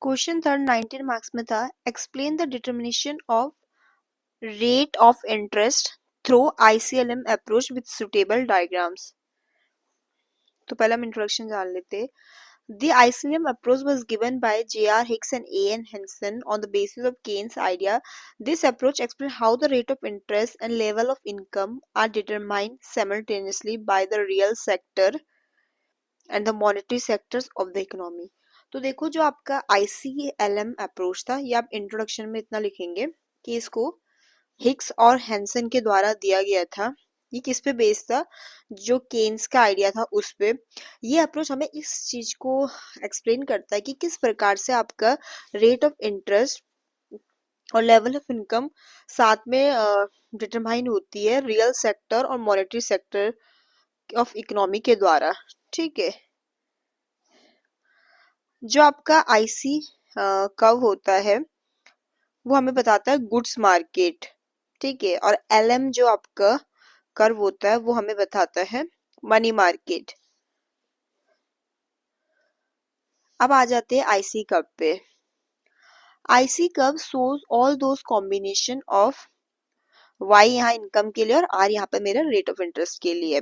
Question third 19 marks में था। Explain the determination of rate of interest through ICLM approach with suitable diagrams. तो पहले हम introduction जान लेते। The ICLM approach was given by J.R. Hicks and A.N. Henson on the basis of Keynes' idea. This approach explains how the rate of interest and level of income are determined simultaneously by the real sector and the monetary sectors of the economy. तो देखो, जो आपका ICLM approach था, ये आप introduction में इतना लिखेंगे कि इसको हिक्स और हैंसन के द्वारा दिया गया था। ये किस पे बेस्ड था? जो केन्स का आइडिया था उस पे। ये अप्रोच हमें इस चीज को एक्सप्लेन करता है कि किस प्रकार से आपका रेट ऑफ इंटरेस्ट और लेवल ऑफ इनकम साथ में डिटरमाइन होती है रियल सेक्टर और मॉनेटरी सेक्टर ऑफ इकोनॉमी के द्वारा। ठीक है। जो आपका आईसी कव होता है वो हमें बताता है गुड्स मार्केट। ठीक है। और एलएम जो आपका कर्व होता है वो हमें बताता है मनी मार्केट। अब आ जाते हैं आईसी कर्व पे। IC curve shows all those combination of Y यहाँ इनकम के लिए और आर यहाँ पे मेरा रेट ऑफ इंटरेस्ट के लिए।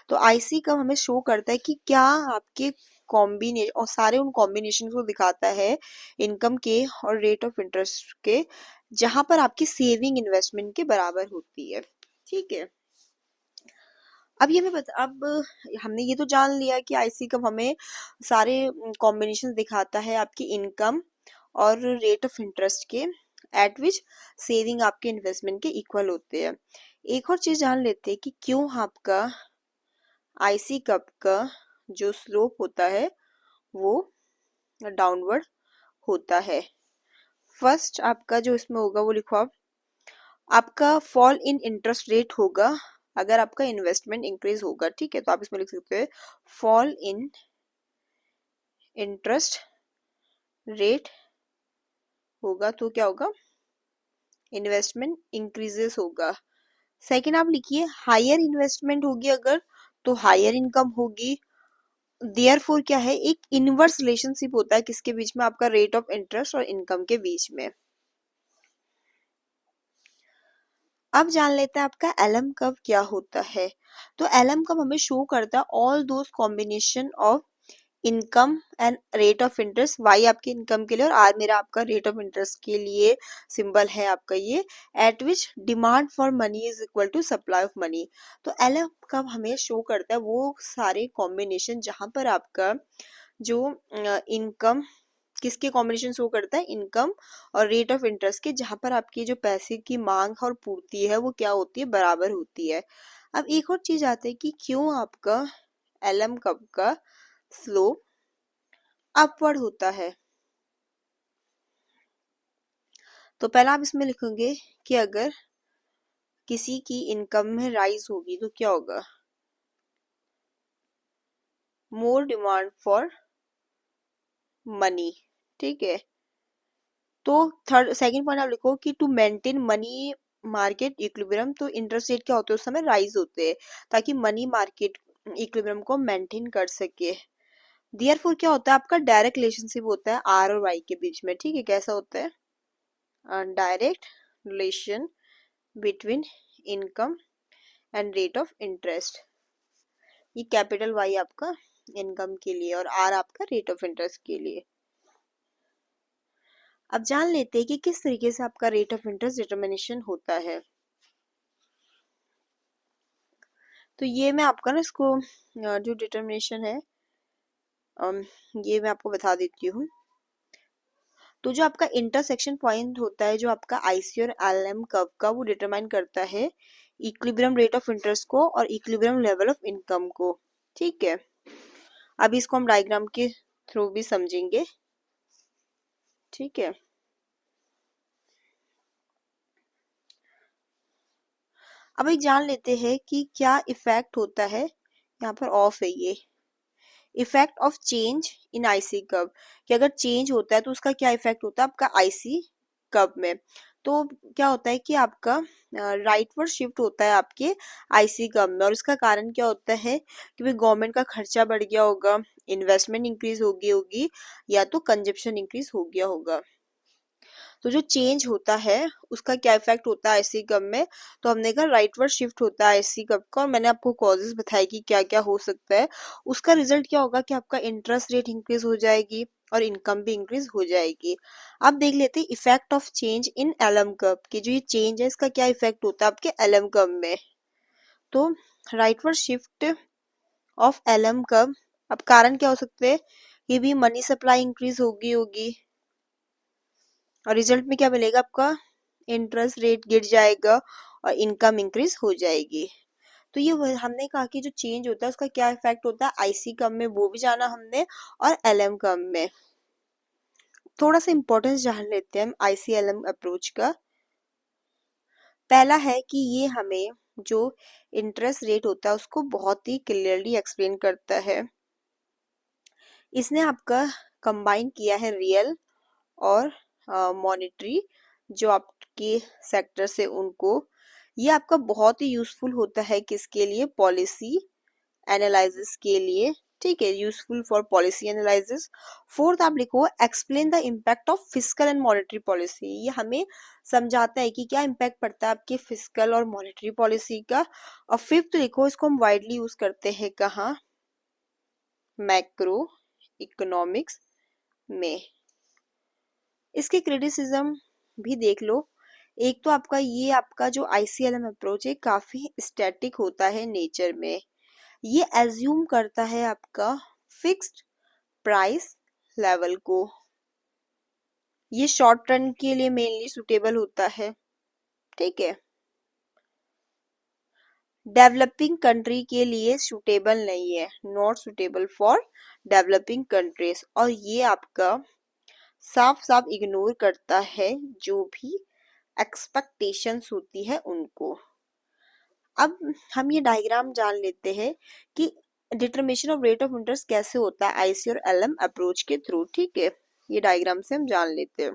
तो आईसी कर्व हमें शो करता है कि क्या आपके कॉम्बिनेशन और सारे उन कॉम्बिनेशन को दिखाता है इनकम के और रेट ऑफ इंटरेस्ट के, जहां पर आपकी सेविंग इन्वेस्टमेंट के बराबर होती है। ठीक है। अब ये अब हमने ये तो जान लिया कि आईसी कब हमें सारे कॉम्बिनेशन दिखाता है आपकी इनकम और रेट ऑफ इंटरेस्ट के, एट विच सेविंग आपके इन्वेस्टमेंट के इक्वल होते हैं। एक और चीज जान लेते हैं कि क्यों आपका आईसी कप का जो स्लोप होता है वो डाउनवर्ड होता है। फर्स्ट आपका जो इसमें होगा वो लिखो आप, आपका फॉल इन इंटरेस्ट रेट होगा अगर आपका इन्वेस्टमेंट इंक्रीज होगा। ठीक है। तो आप इसमें लिख सकते हैं फॉल इन इंटरेस्ट रेट होगा तो क्या होगा? इन्वेस्टमेंट इंक्रीजेस होगा। सेकंड आप लिखिए हायर इन्वेस्टमेंट होगी अगर तो हायर इनकम होगी। देयरफॉर क्या है, एक इनवर्स रिलेशनशिप होता है किसके बीच में? आपका रेट ऑफ इंटरेस्ट और इनकम के बीच में। अब जान लेते हैं आपका एलएम कर्व क्या होता है। तो एलएम कर्व हमें शो करता है all those combination of income and rate of interest. Y आपके इनकम के लिए और आर मेरा आपका रेट ऑफ इंटरेस्ट के लिए सिंबल है आपका ये, at which demand for money is equal to supply of money. तो एलएम कर्व हमें शो करता है वो सारे कॉम्बिनेशन जहां पर आपका जो इनकम किसके कॉम्बिनेशन शो करता है? इनकम और रेट ऑफ इंटरेस्ट के, जहां पर आपकी जो पैसे की मांग और पूर्ति है वो क्या होती है? बराबर होती है। अब एक और चीज आती है कि क्यों आपका एलएम कर्व का स्लोप अपवर्ड होता है। तो पहला आप इसमें लिखेंगे कि अगर किसी की इनकम में राइज होगी तो क्या होगा? More demand for money. ठीक है। तो थर्ड सेकंड पॉइंट आप लिखो कि to maintain money market equilibrium. तो इंटरेस्ट रेट क्या होते हैं उस समय? राइज होते हैं ताकि मनी मार्केट इक्विलिब्रियम को मेंटेन कर सके। देयरफॉर क्या होता है? आपका डायरेक्ट रिलेशनशिप होता है आर और वाई के बीच में। ठीक है। कैसा होता है? Direct relation between income and rate of interest. ये कैपिटल वाई आपका इनकम के लिए और आर आपका रेट ऑफ इंटरेस्ट के लिए। अब जान लेते हैं कि किस तरीके से आपका रेट ऑफ इंटरेस्ट डिटर्मिनेशन होता है। तो ये मैं आपका ना इसको जो डिटर्मिनेशन है ये मैं आपको बता देती हूँ। तो जो आपका इंटरसेक्शन पॉइंट होता है जो आपका आईसी और एलएम कर्व का, वो डिटरमाइन करता है इक्विलिब्रियम रेट ऑफ इंटरेस्ट को और इक्विलिब्रियम लेवल ऑफ इनकम को। ठीक है। अभी इसको हम डायग्राम के थ्रू भी समझेंगे। ठीक है। अब एक जान लेते हैं कि क्या इफेक्ट होता है, यहाँ पर ऑफ है ये, effect of change in IC curve. कि अगर चेंज होता है तो उसका क्या इफेक्ट होता है आपका आईसी कर्व में। तो क्या होता है कि आपका राइटवर्ड शिफ्ट होता है आपके आईसी कम में, और इसका कारण क्या होता है कि भाई गवर्नमेंट का खर्चा बढ़ गया होगा, इन्वेस्टमेंट इंक्रीज हो गई होगी, या तो कंजप्शन इंक्रीज हो गया होगा। तो जो चेंज होता है उसका क्या इफेक्ट होता है आईसी कप में, तो हमने कहा राइटवर्ड शिफ्ट होता है आईसी कप का, और मैंने आपको कॉजेज बताए कि क्या क्या हो सकता है। उसका रिजल्ट क्या होगा कि आपका इंटरेस्ट रेट इंक्रीज हो जाएगी और इनकम भी इंक्रीज हो जाएगी। अब देख लेते हैं effect of change in LM curve की, जो ये चेंज है इसका क्या इफेक्ट होता है आपके एलएम कर्व में। तो rightward shift of LM curve, अब कारण क्या हो सकते हैं, ये भी मनी सप्लाई इंक्रीज होगी होगी, और रिजल्ट में क्या मिलेगा आपका, इंटरेस्ट रेट गिर जाएगा और इनकम इंक्रीज हो जाएगी। तो ये हमने कहा कि जो चेंज होता है उसका क्या इफेक्ट होता है आईसी कम में, वो भी जाना हमने, और एलएम कम में। थोड़ा सा इंपॉर्टेंस जान लेते हैं हम आईसीएलएम अप्रोच का। पहला है कि ये हमें जो इंटरेस्ट रेट होता है उसको बहुत ही क्लियरली एक्सप्लेन करता है। इसने आपका कंबाइन किया है रियल और मॉनेटरी जो आपके सेक्टर से उनको, ये आपका बहुत ही यूजफुल होता है किसके लिए, पॉलिसी एनालिसिस के लिए, ठीक है, useful for policy analysis. Fourth आप लिखो explain the impact of fiscal and monetary policy, ये हमें समझाता है कि क्या इम्पैक्ट पड़ता है आपके फिस्कल और मॉनेटरी पॉलिसी का। और फिफ्थ लिखो इसको हम वाइडली यूज करते हैं कहाँ, मैक्रो इकोनॉमिक्स में। इसके क्रिटिसिज्म भी देख लो। एक तो आपका ये आपका जो आईसीएलएम अप्रोच है काफी स्टैटिक होता है नेचर में, ये एज्यूम करता है आपका फिक्स्ड प्राइस लेवल को, ये शॉर्ट रन के लिए मेनली सुटेबल होता है, ठीक है, डेवलपिंग कंट्री के लिए सुटेबल नहीं है, not suitable for developing countries. और ये आपका साफ साफ इग्नोर करता है जो भी एक्सपेक्टेशंस होती है उनको। अब हम ये डायग्राम जान लेते हैं कि determination of rate of interest कैसे होता है आईसी और एलएम अप्रोच के थ्रू, ठीक है, ये डायग्राम से हम जान लेते हैं।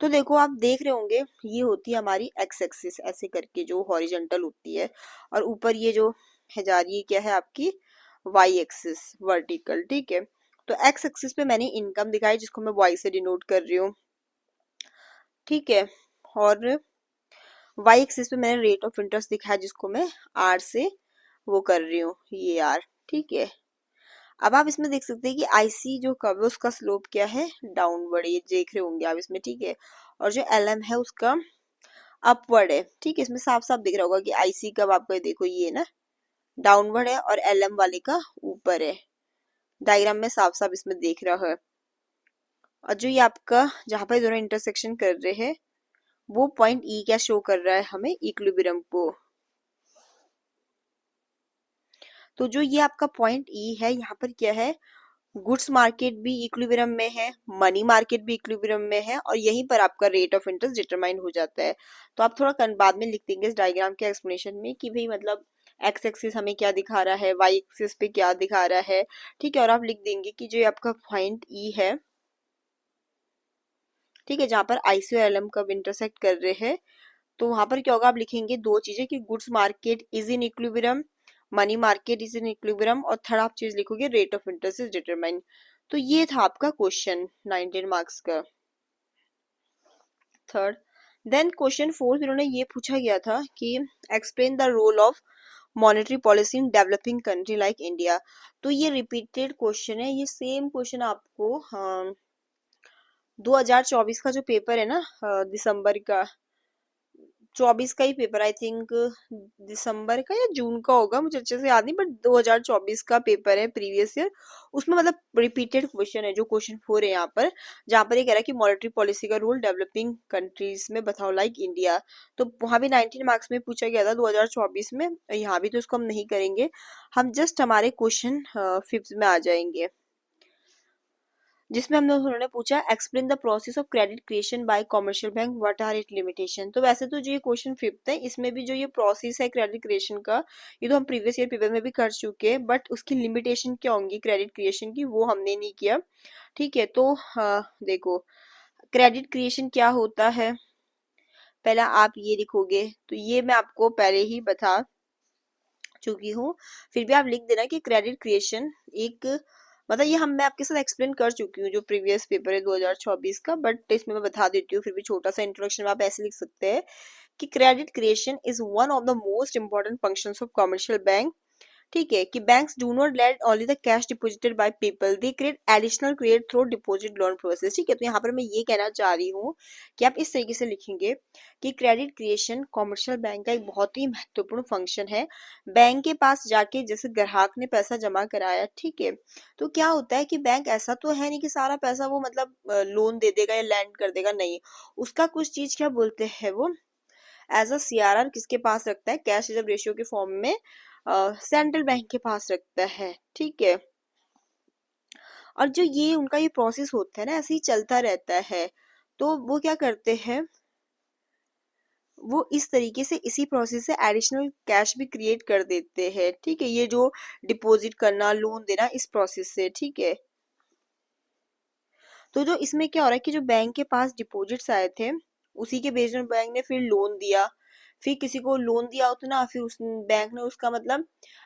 तो देखो आप देख रहे होंगे ये होती है हमारी एक्स एक्सिस ऐसे करके जो हॉरिजॉन्टल होती है, और ऊपर ये जो है जा रही है क्या है आपकी वाई एक्सिस वर्टिकल, ठीक है। तो एक्स एक्सिस पे मैंने इनकम दिखाई जिसको मैं वाई से डिनोट कर रही हूँ, ठीक है, और वाई एक्सिस पे मैंने रेट ऑफ इंटरेस्ट दिखाया जिसको मैं आर से वो कर रही हूँ, ये आर, ठीक है। अब आप इसमें देख सकते हैं कि आईसी जो कर्व है उसका स्लोप क्या है, डाउनवर्ड, ये देख रहे होंगे आप इसमें, ठीक है, और जो एलएम है उसका अपवर्ड है, ठीक है। इसमें साफ साफ दिख रहा होगा कि आईसी कर्व आपका देखो ये ना डाउनवर्ड है और एलएम वाले का ऊपर है, डायग्राम में साफ साफ इसमें देख रहा है। और जो ये आपका जहां पर दोनों इंटरसेक्शन कर रहे हैं वो पॉइंट ई क्या शो कर रहा है हमें, इक्विलिब्रियम को। तो जो ये आपका पॉइंट ई है यहाँ पर क्या है, गुड्स मार्केट भी इक्विलिब्रियम में है, मनी मार्केट भी इक्विलिब्रियम में है, और यहीं पर आपका रेट ऑफ इंटरेस्ट डिटरमाइन हो जाता है। तो आप थोड़ा बाद में लिख देंगे इस डायग्राम के एक्सप्लेनेशन में कि भाई मतलब एक्स एक्सिस हमें क्या दिखा रहा है, वाई एक्सिस पे क्या दिखा रहा है, ठीक है। और आप लिख देंगे कि जो आपका पॉइंट ई है, ठीक है, जहां पर आईसी और एलएम कब इंटरसेक्ट कर रहे हैं, तो वहां पर क्या होगा, आप लिखेंगे दो चीजें कि goods market is in equilibrium, money market is in equilibrium, और थर्ड आप चीज लिखोगे rate of interest is determine. तो ये था आपका क्वेश्चन 19 मार्क्स का थर्ड। देन क्वेश्चन फोर्थ इन्होंने ये पूछा गया था कि explain the role of monetary policy in developing country like India. तो ये रिपीटेड क्वेश्चन है, ये सेम क्वेश्चन आपको 2024 का जो पेपर है ना, दिसंबर का 24 का ही पेपर, आई थिंक दिसंबर का या जून का होगा, मुझे अच्छे से याद नहीं, बट 2024 का पेपर है प्रीवियस ईयर, उसमें मतलब रिपीटेड क्वेश्चन है जो क्वेश्चन 4 है यहाँ पर, जहाँ पर ये कह रहा है कि मॉनेटरी पॉलिसी का रोल डेवलपिंग कंट्रीज में बताओ लाइक इंडिया। तो वहां भी 19 मार्क्स में पूछा गया था 2024 में, यहाँ भी तो इसको हम नहीं करेंगे, हम जस्ट हमारे क्वेश्चन फिफ्थ में आ जाएंगे, जिसमें हमने उन्होंने पूछा explain the process of credit creation by commercial bank what are it limitation. तो वैसे तो जो ये क्वेश्चन फिफ्थ है इसमें भी जो ये प्रोसेस है क्रेडिट क्रिएशन का, ये तो हम प्रीवियस ईयर पेपर में भी कर चुके हैं, बट उसकी लिमिटेशन क्या होंगी क्रेडिट क्रिएशन की वो हमने नहीं किया, ठीक है। तो देखो क्रेडिट क्रिएशन क्या होता है, पहला आप ये लिखोगे, तो ये मैं आपको पहले ही बता चुकी हूँ, फिर भी आप लिख देना कि क्रेडिट क्रिएशन एक, मतलब ये हम मैं आपके साथ एक्सप्लेन कर चुकी हूँ जो प्रीवियस पेपर है 2024 का, बट इसमें मैं बता देती हूँ, फिर भी छोटा सा इंट्रोडक्शन में आप ऐसे लिख सकते हैं कि credit creation is one of the most important functions of commercial bank. ठीक है, कि banks do not let only the cash deposited by people, they create additional create through deposit loan process. ठीक है, तो यहाँ पर मैं ये कहना चाह रही हूँ कि आप इस तरीके से लिखेंगे कि क्रेडिट क्रिएशन कॉमर्शियल बैंक का एक बहुत ही महत्वपूर्ण फंक्शन है। बैंक के पास जाके जैसे ग्राहक ने पैसा जमा कराया, ठीक है, तो क्या होता है कि बैंक ऐसा तो है नहीं कि सारा पैसा वो मतलब लोन दे देगा या लैंड कर देगा, नहीं, उसका कुछ चीज क्या बोलते हैं वो एज अ सीआरआर किसके पास रखता है, कैश रिजर्व रेशियो के फॉर्म में सेंट्रल बैंक के पास रखता है। ठीक है, और जो ये उनका ये प्रोसेस होता है ना, ऐसे ही चलता रहता है, तो वो क्या करते हैं, वो इस तरीके से इसी प्रोसेस से एडिशनल कैश भी क्रिएट कर देते हैं। ठीक है, ये जो डिपॉजिट करना लोन देना इस प्रोसेस से। ठीक है, तो जो इसमें क्या हो रहा है कि जो बैंक के पास डिपॉजिट्स आए थे उसी के बेस में बैंक ने फिर लोन दिया, फिर किसी को लोन दिया होता ना, फिर उस बैंक ने उसका मतलब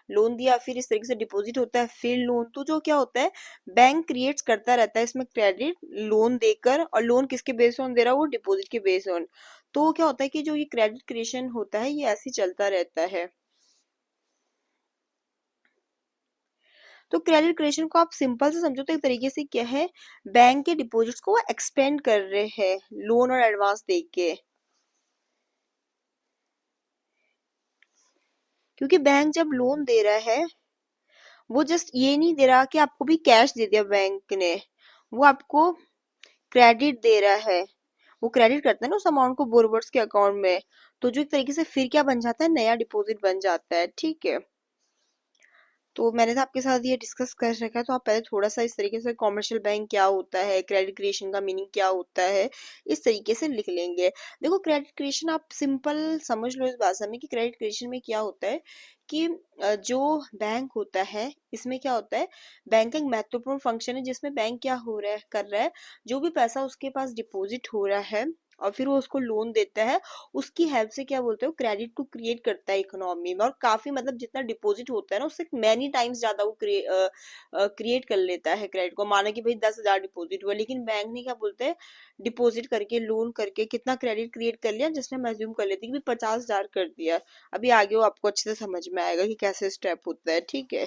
लोन दिया, फिर इस तरीके से डिपॉजिट होता है, फिर लोन, तो जो क्या होता है बैंक क्रिएट्स करता रहता है इसमें क्रेडिट लोन देकर, और लोन किसके बेस ऑन दे रहा है, वो डिपॉजिट के बेस ऑन। तो क्या होता है कि जो ये क्रेडिट क्रिएशन होता है ये ऐसे ही चलता रहता है। तो क्रेडिट क्रिएशन को आप सिंपल से समझो तो एक तरीके से क्या है, बैंक के डिपॉजिट्स को वो एक्सपेंड कर रहे हैं लोन और एडवांस दे के, क्योंकि बैंक जब लोन दे रहा है वो जस्ट ये नहीं दे रहा कि आपको भी कैश दे दिया बैंक ने, वो आपको क्रेडिट दे रहा है, वो क्रेडिट करता है ना उस अमाउंट को बोरोवर्स के अकाउंट में, तो जो एक तरीके से फिर क्या बन जाता है, नया डिपॉजिट बन जाता है। ठीक है, तो मैंने तो आपके साथ ये डिस्कस कर रखा है, तो आप पहले थोड़ा सा इस तरीके से कॉमर्शियल बैंक क्या होता है, क्रेडिट क्रिएशन का मीनिंग क्या होता है, इस तरीके से लिख लेंगे। देखो क्रेडिट क्रिएशन आप सिंपल समझ लो इस भाषा में कि क्रेडिट क्रिएशन में क्या होता है कि जो बैंक होता है इसमें क्या होता है, बैंक का एक महत्वपूर्ण फंक्शन है जिसमें बैंक क्या हो रहा है कर रहा है, जो भी पैसा उसके पास डिपॉजिट हो रहा है और फिर वो उसको लोन देता है, उसकी हेल्प से क्या बोलते हो क्रेडिट को क्रिएट करता है इकोनॉमी में, और काफी मतलब जितना डिपॉजिट होता है ना उससे मैनी टाइम्स ज्यादा वो क्रिएट कर लेता है क्रेडिट को। माना कि भाई 10,000 डिपॉजिट हुआ, लेकिन बैंक ने क्या बोलते हैं डिपॉजिट करके लोन करके कितना क्रेडिट क्रिएट कर लिया, जिसमें मैं अज्यूम कर लेती हूँ कि 50,000 कर दिया। अभी आगे वो आपको अच्छे से समझ में आएगा कि कैसे स्टेप होता है। ठीक है,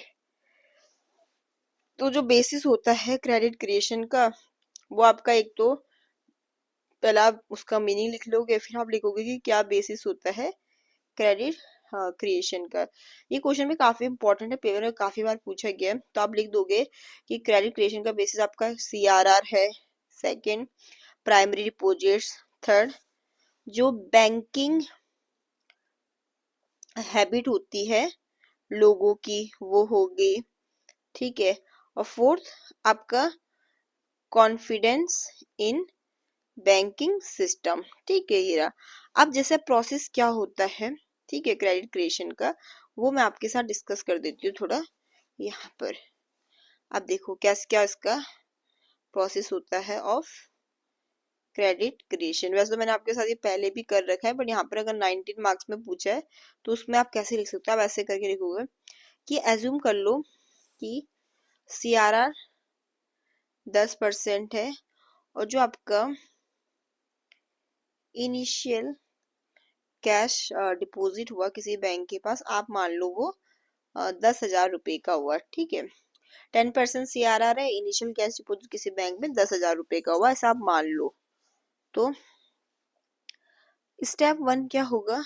तो जो बेसिस होता है क्रेडिट क्रिएशन का वो आपका एक तो पहले आप उसका मीनिंग लिख लोगे, फिर आप लिखोगे कि क्या बेसिस होता है क्रेडिट क्रिएशन का। ये क्वेश्चन भी काफी इंपॉर्टेंट है, पेपर में काफी बार पूछा गया है, तो आप लिख दोगे कि क्रेडिट क्रिएशन का बेसिस आपका सीआरआर है, सेकंड प्राइमरी डिपॉजिट्स, थर्ड जो बैंकिंग हैबिट होती है लोगों की वो होगी। ठीक है, और फोर्थ आपका कॉन्फिडेंस इन बैंकिंग सिस्टम। ठीक है हीरा, अब जैसे प्रोसेस क्या होता है, ठीक है, क्रेडिट क्रिएशन का वो मैं आपके साथ डिस्कस कर देती हूँ थोड़ा यहाँ पर। अब देखो क्या क्या इसका प्रोसेस होता है ऑफ क्रेडिट क्रिएशन। वैसे तो मैंने आपके साथ ये पहले भी कर रखा है, बट यहाँ पर अगर 19 मार्क्स में पूछा है तो उसमें आप कैसे लिख सकते हो, आप ऐसे करके लिखोगे कि एज्यूम कर लो कि सीआरआर 10% है, और जो आपका इनिशियल कैश डिपॉजिट हुआ किसी बैंक के पास, आप मान लो वो 10,000 रुपए का हुआ। ठीक है, 10% CRR है, इनिशियल कैश डिपॉजिट किसी बैंक में 10,000 रुपए का हुआ, ऐसा आप मान लो। तो स्टेप 1 क्या होगा,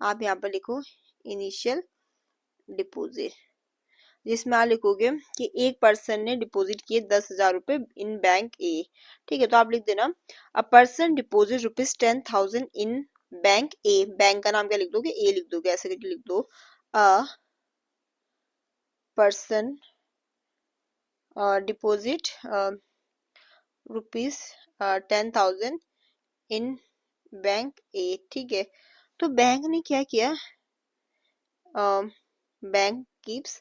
आप यहाँ पर लिखो इनिशियल डिपॉजिट, जिसमें आप लिखोगे कि एक पर्सन ने डिपॉजिट किए 10,000 रुपए इन बैंक ए। ठीक है, तो आप लिख देना अ person deposit ₹10,000 in bank A, bank का नाम क्या लिख दोगे, ए लिख दोगे, ऐसे करके लिख दो a person deposit ₹10,000 in bank A. ठीक है, तो बैंक ने क्या किया, बैंक कीप्स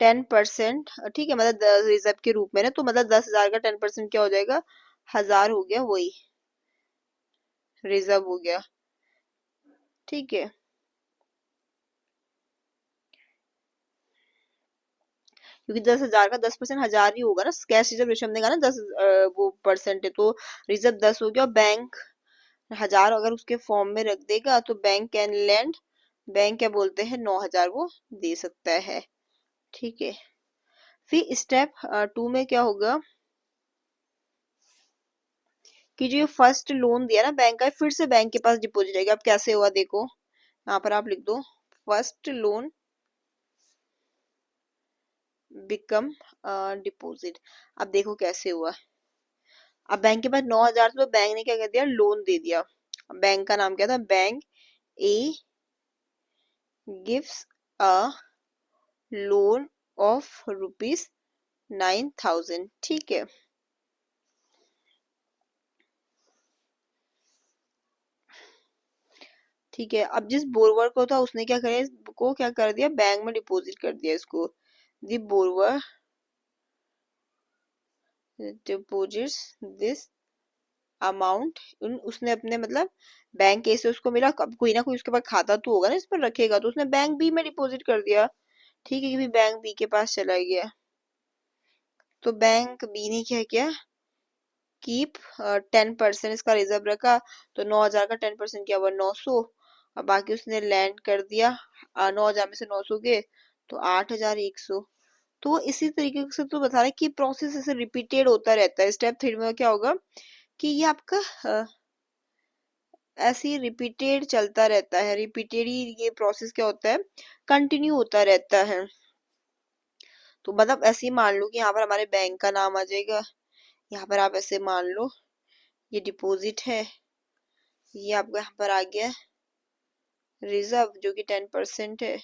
10%, ठीक है, मतलब रिजर्व के रूप में ना, तो मतलब 10,000 का 10% क्या हो जाएगा, 1,000 हो गया, वही रिजर्व हो गया। ठीक है। क्योंकि 10,000 का 10% 1,000 ही होगा ना, कैश रिजर्व रेशियो हमने कहा ना 10 वो परसेंट है, तो रिजर्व 10 हो गया, बैंक 1,000 अगर उसके फॉर्म में रख देगा तो बैंक कैन लैंड, बैंक क्या बोलते हैं 9,000 वो दे सकता है। ठीक है। फिर स्टेप 2 में क्या होगा कि जो फर्स्ट लोन दिया ना बैंक का, फिर से बैंक के पास डिपॉजिट आएगा। अब कैसे हुआ देखो, यहाँ पर आप लिख दो फर्स्ट लोन बिकम डिपॉजिट। अब देखो कैसे हुआ। अब बैंक के पास 9,000, तो बैंक ने क्या कर दिया, लोन दे दिया। बैंक का नाम क्या था, bank A gives a loan of ₹9,000। ठीक है। ठीक है। अब जिस बोरवर को था उसने क्या करे, इसको क्या कर दिया, बैंक में डिपॉजिट कर दिया इसको। दी बोरवर डिपॉजिट्स दिस अमाउंट, उसने अपने मतलब बैंक ए से उसको मिला, अब कोई ना कोई उसके पास खाता तो होगा ना इस पर रखेगा, तो उसने बैंक बी में डिपॉजिट कर दिया। ठीक है, कि बैंक बी के पास चला गया, तो बैंक बी ने क्या किया, कीप 10% इसका रिजर्व रखा, तो 9,000 का 10% क्या हुआ 900, और बाकी उसने लैंड कर दिया 9,000 में से 900 गए तो 8,100। तो इसी तरीके से तो बता रहे हैं कि प्रोसेस ऐसे रिपीटेड होता रहता है। स्टेप 3 में क्या होगा कि ये आपका ऐसे ही रिपीटेड चलता रहता है, रिपीटेड ही ये प्रोसेस क्या होता है, कंटिन्यू होता रहता है। तो मतलब ऐसे ही मान लो कि यहाँ पर हमारे बैंक का नाम आ जाएगा, यहाँ पर आप ऐसे मान लो ये डिपॉजिट है, ये आपका यहाँ पर आ गया रिजर्व जो कि 10% है।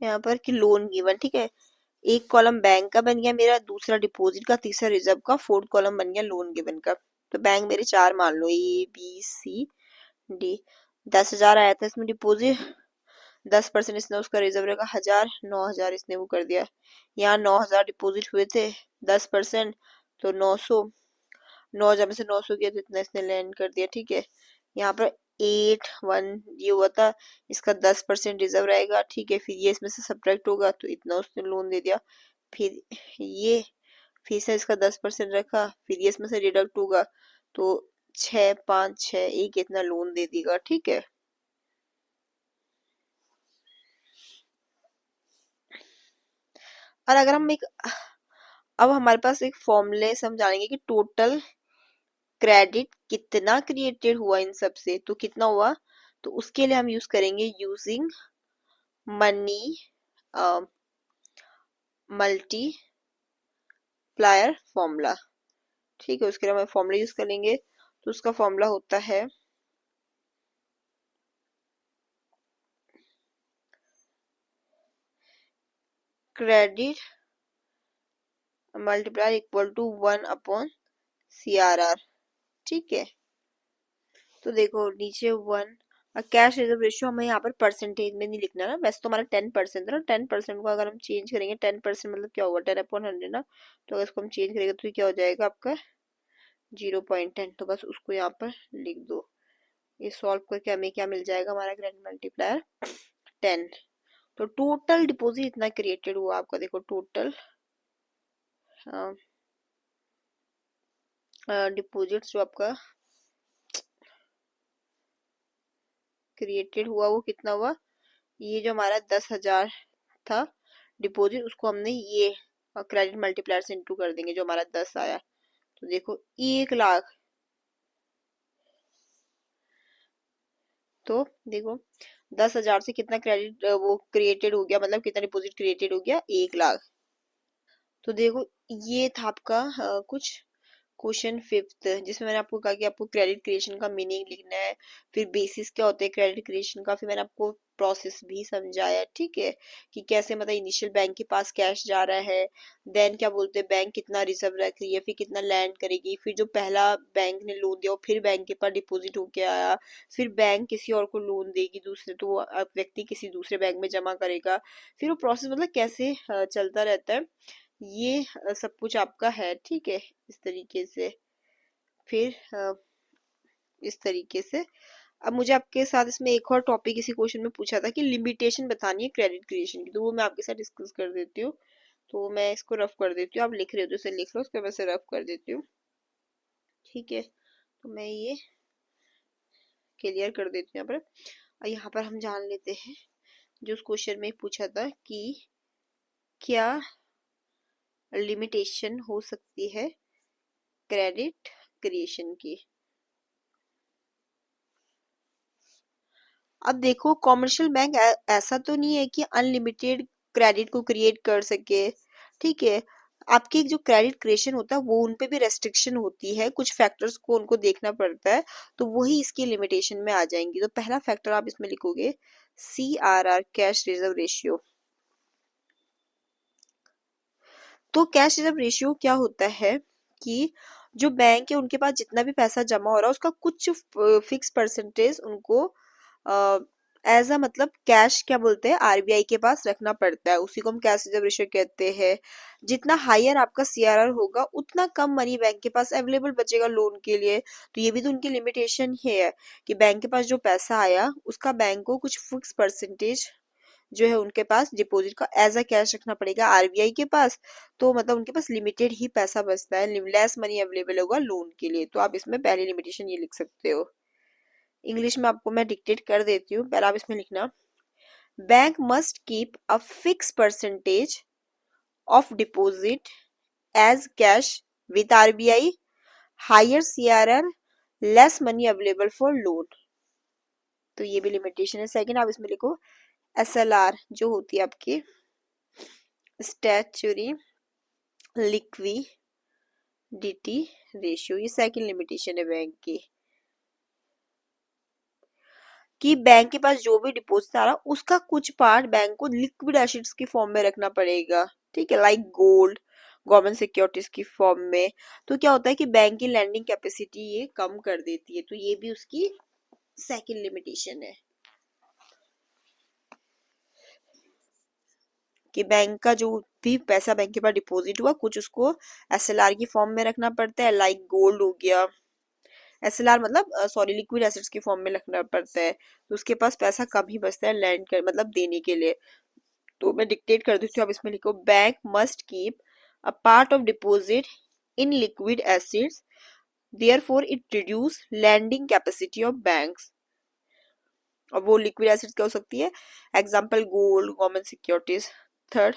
यहाँ पर कि लोन गिवन, ठीक है, एक कॉलम बैंक का बन गया मेरा, दूसरा डिपॉजिट का, तीसरा रिजर्व का, फोर्थ कॉलम बन गया लोन गिवन का। तो बैंक मेरे 4 मान लो, A B C D। 10,000 आया था इसमें डिपॉजिट, 10% इसने उसका रिजर्व रखा 1,000, 9,000 इसने वो कर दिया। यहाँ 9,000 डिपॉजिट हुए थे, 10% तो 900, 9,000 में से 900 किया तो इतना इसने लैंड कर दिया। ठीक है। यहाँ पर 8,1 ये हुआ था, इसका 10% रिजर्व रहेगा। ठीक है, फिर ये इसमें से सब्ट्रैक्ट होगा तो इतना उसने लोन दे दिया। फिर ये, फिर से इसका 10% रखा, फिर ये इसमें से डिडक्ट होगा तो 6,5,6 एक इतना लोन दे देगा। ठीक है। और अगर हम एक, अब हमारे पास एक फॉर्मूले से हम जानेंगे कि टोटल क्रेडिट कितना क्रिएटेड हुआ इन सब से, तो कितना हुआ, तो उसके लिए हम यूज करेंगे यूजिंग मनी मल्टीप्लायर फॉर्मूला। ठीक है, उसके लिए हम फॉर्मूला यूज करेंगे, तो उसका फॉर्मूला होता है credit multiplier equal to 1/CRR। ठीक है। तो देखो नीचे 1, और कैश रिजर्व रेशियो हमें यहाँ पर परसेंटेज में नहीं लिखना ना, वैसे तो हमारा 10% है ना, 10% को अगर हम चेंज करेंगे, 10% मतलब क्या होगा 10/100 ना, तो अगर इसको हम चेंज करेंगे तो ये क्या हो जाएगा आपका 0.10। तो बस उसको यहाँ पर लिख दो। ये सॉल्व करके हमें क्या मिल जाएगा, हमारा ग्रेड मल्टीप्लायर 10। तो टोटल डिपॉजिट इतना क्रिएटेड हुआ आपका, देखो टोटल डिपॉजिट जो आपका क्रिएटेड हुआ वो कितना हुआ, ये जो हमारा 10,000 था डिपॉजिट, उसको हमने ये क्रेडिट मल्टीप्लायर से इंटू कर देंगे, जो हमारा 10 आया, तो देखो 1,00,000। तो देखो 10,000 से कितना क्रेडिट वो क्रिएटेड हो गया, मतलब कितना डिपॉजिट क्रिएटेड हो गया 1,00,000। तो देखो ये था आपका कुछ क्वेश्चन फिफ्थ, जिसमें मैंने आपको कहा कि आपको क्रेडिट क्रिएशन का मीनिंग लिखना है, फिर बेसिस क्या होता है क्रेडिट क्रिएशन का, फिर मैंने आपको प्रोसेस भी समझाया। ठीक है, कि कैसे मतलब इनिशियल बैंक के पास कैश जा रहा है, देन क्या बोलते हैं बैंक कितना रिजर्व रख रही है, फिर कितना लैंड करेगी, फिर जो पहला बैंक ने लोन दिया वो फिर बैंक के पास डिपॉजिट होके आया, फिर बैंक किसी और को लोन देगी दूसरे, तो वो व्यक्ति किसी दूसरे बैंक में जमा करेगा, फिर वो प्रोसेस मतलब कैसे चलता रहता है। ये सब कुछ आपका है, ठीक है, इस तरीके से। फिर इस तरीके से अब मुझे आपके साथ इसमें एक और टॉपिक इसी क्वेश्चन में पूछा था कि लिमिटेशन बतानी है क्रेडिट क्रिएशन की, तो वो मैं आपके साथ डिस्कस कर देती हूँ। तो मैं इसको रफ कर देती हूँ, आप लिख रहे हो तो इसे लिख लो, उसके बाद से रफ कर देती हूँ, ठीक है। तो मैं ये क्लियर कर देती हूँ यहाँ पर। और यहाँ पर हम जान लेते हैं जो उस क्वेश्चन में पूछा था कि क्या लिमिटेशन हो सकती है क्रेडिट क्रिएशन की। अब देखो कॉमर्शियल बैंक ऐसा तो नहीं है कि अनलिमिटेड क्रेडिट को क्रिएट कर सके, ठीक है। आपकी जो क्रेडिट क्रिएशन होता है वो उन पे भी रेस्ट्रिक्शन होती है, कुछ फैक्टर्स को उनको देखना पड़ता है, तो वही इसकी लिमिटेशन में आ जाएंगी। तो पहला फैक्टर आप इसमें लिखोगे CRR, कैश रिजर्व रेशियो। तो कैश रिजर्व रेशियो क्या होता है कि जो बैंक है उनके पास जितना भी पैसा जमा हो रहा है उसका कुछ फिक्स परसेंटेज उनको एज अ मतलब कैश क्या बोलते हैं RBI के पास रखना पड़ता है, उसी को हम कैश रिजर्व रेशियो कहते हैं। जितना हायर आपका CRR होगा उतना कम मनी बैंक के पास अवेलेबल बचेगा लोन के लिए। तो ये भी तो उनकी लिमिटेशन ही है कि बैंक के पास जो पैसा आया उसका बैंक को कुछ फिक्स परसेंटेज जो है उनके पास डिपॉजिट का एज अ कैश रखना पड़ेगा RBI के पास। तो मतलब उनके पास लिमिटेड ही पैसा बचता है, लेस मनी अवेलेबल होगा लोन के लिए। तो आप इसमें पहली लिमिटेशन ये लिख सकते हो। इंग्लिश में आपको मैं डिक्टेट कर देती हूँ, पहले आप इसमें लिखना bank must keep a fix percentage of deposit as cash with RBI, higher CRR, less money available for loan. तो ये भी लिमिटेशन है। सेकंड आप इसमें लिखो SLR जो होती है आपकी स्टैच्यूरी लिक्विडिटी रेशियो, ये सेकंड लिमिटेशन है बैंक की कि बैंक के पास जो भी डिपॉजिट आ रहा उसका कुछ पार्ट बैंक को लिक्विड एसिड्स की फॉर्म में रखना पड़ेगा, ठीक है, लाइक गोल्ड, गवर्नमेंट सिक्योरिटीज की फॉर्म में। तो क्या होता है कि बैंक की लैंडिंग कैपेसिटी ये कम कर देती है, तो ये भी उसकी सेकंड लिमिटेशन है कि बैंक का जो भी पैसा बैंक के पास डिपॉजिट हुआ कुछ उसको SLR की फॉर्म में रखना पड़ता है, लाइक गोल्ड हो गया। SLR मतलब सॉरी लिक्विड एसिड्स की फॉर्म में रखना पड़ता है, तो उसके पास पैसा कम ही बचता है लैंड कर मतलब देने के लिए। तो मैं डिक्टेट कर देती हूँ, आप इसमें लिखो bank must keep a part of deposit in liquid assets, therefore it reduce lending capacity of banks. और वो लिक्विड एसिड्स क्या हो सकती है, example gold, government securities. Third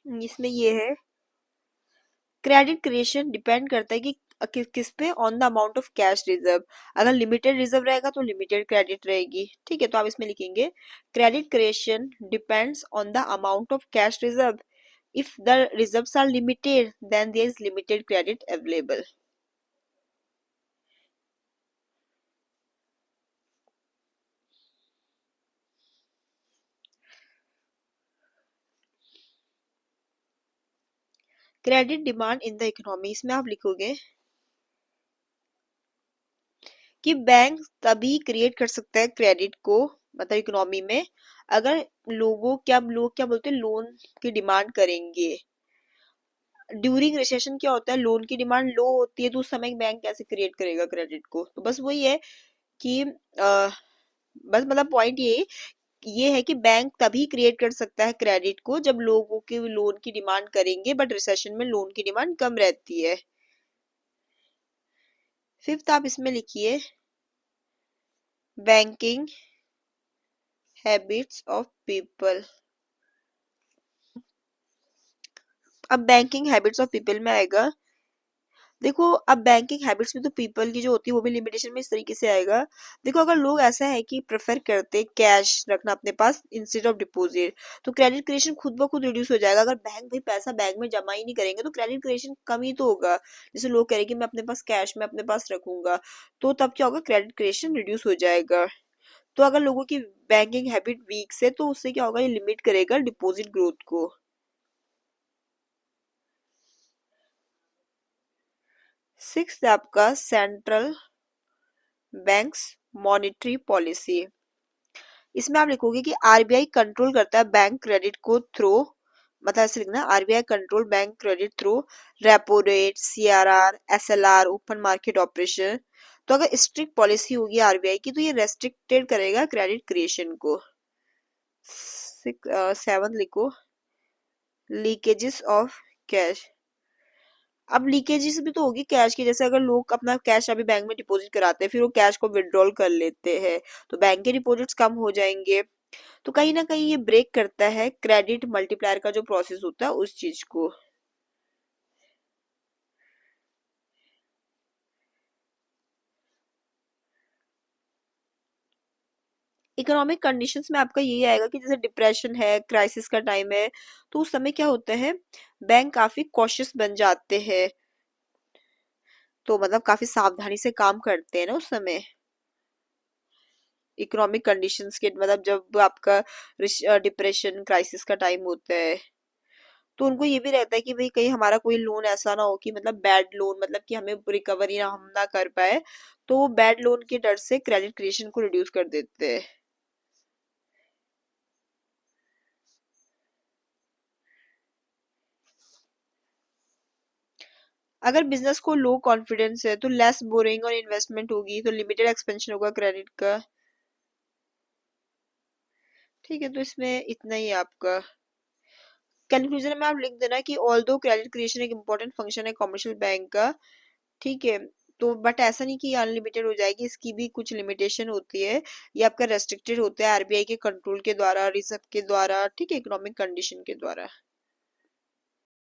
इसमें ये है क्रेडिट क्रिएशन डिपेंड करता है कि किस पे, on the amount of cash reserve. अगर लिमिटेड रिजर्व रहेगा तो लिमिटेड क्रेडिट रहेगी, ठीक है। तो आप इसमें लिखेंगे credit creation depends on the amount of cash reserve, if the reserves are limited then there is limited credit available। Credit demand in the economy, इसमें आप लिखोगे कि बैंक तभी क्रिएट कर सकता है क्रेडिट को मतलब इकोनॉमी में अगर लोग क्या बोलते हैं लोन की डिमांड करेंगे। ड्यूरिंग रिसेशन क्या होता है, लोन की डिमांड लो होती है, तो उस समय बैंक कैसे क्रिएट करेगा क्रेडिट को। तो बस वही है कि बस मतलब पॉइंट ये है कि बैंक तभी क्रिएट कर सकता है क्रेडिट को जब लोगों के लोन की डिमांड करेंगे, बट रिसेशन में लोन की डिमांड कम रहती है। फिफ्थ आप इसमें लिखिए बैंकिंग हैबिट्स ऑफ पीपल। अब बैंकिंग हैबिट्स ऑफ पीपल में आएगा, देखो अब बैंकिंग हैबिट्स में तो पीपल की जो होती है वो भी लिमिटेशन में इस तरीके से आएगा। देखो अगर लोग ऐसा है कि प्रेफर करते कैश रखना अपने पास इंस्टेड ऑफ डिपॉजिट, तो क्रेडिट क्रिएशन खुद ब खुद रिड्यूस हो जाएगा। अगर बैंक भाई पैसा बैंक में जमा ही नहीं करेंगे तो क्रेडिट क्रिएशन कम ही तो होगा। जैसे लोग कह रहे हैं कि मैं अपने पास कैश में अपने पास रखूंगा, तो तब क्या होगा, क्रेडिट क्रिएशन रिड्यूस हो जाएगा। तो अगर लोगों की बैंकिंग हैबिट वीक से, तो उससे क्या होगा, ये लिमिट करेगा डिपॉजिट ग्रोथ को। सिक्स है आपका सेंट्रल बैंक्स मॉनेटरी पॉलिसी। इसमें आप लिखोगे कि आरबीआई कंट्रोल करता है बैंक क्रेडिट को थ्रू, मतलब ऐसे लिखना, RBI control bank credit through repo rate, CRR, SLR, open market operation. तो अगर स्ट्रिक्ट पॉलिसी होगी आरबीआई की तो ये रेस्ट्रिक्टेड करेगा क्रेडिट क्रिएशन को। सेवन लिखो, लीकेजेस ऑफ कैश। अब लीकेजेस भी तो होगी कैश की, जैसे अगर लोग अपना कैश अभी बैंक में डिपॉजिट कराते हैं फिर वो कैश को विड्रॉल कर लेते हैं तो बैंक के डिपॉजिट्स कम हो जाएंगे। तो कहीं ना कहीं ये ब्रेक करता है क्रेडिट मल्टीप्लायर का जो प्रोसेस होता है उस चीज को। इकोनॉमिक कंडीशंस में आपका यही आएगा कि जैसे डिप्रेशन है, क्राइसिस का टाइम है, तो उस समय क्या होता है, बैंक काफी कॉशियस बन जाते हैं, तो मतलब काफी सावधानी से काम करते हैं ना उस समय। इकोनॉमिक कंडीशंस के मतलब जब आपका डिप्रेशन क्राइसिस का टाइम होता है तो उनको ये भी रहता है कि भाई कहीं हमारा कोई लोन ऐसा ना हो कि मतलब बैड लोन, मतलब कि हमें रिकवरी ना हम ना कर पाए, तो वो बैड लोन के डर से क्रेडिट क्रिएशन को रिड्यूस कर देते हैं। अगर बिजनेस को लो कॉन्फिडेंस है तो लेस बोरिंग और इन्वेस्टमेंट होगी, तो लिमिटेड एक्सपेंशन होगा क्रेडिट का। ठीक है, तो इसमें इतना ही है आपका। कंक्लूजन में आप लिख देना कि ऑल दो क्रेडिट क्रिएशन एक इम्पोर्टेंट फंक्शन है कमर्शियल बैंक का, ठीक है, तो बट ऐसा नहीं कि अनलिमिटेड हो जाएगी, इसकी भी कुछ लिमिटेशन होती है। ये आपका रेस्ट्रिक्टेड होता है आरबीआई के कंट्रोल के द्वारा, रिजर्व के द्वारा, ठीक है, इकोनॉमिक कंडीशन के द्वारा।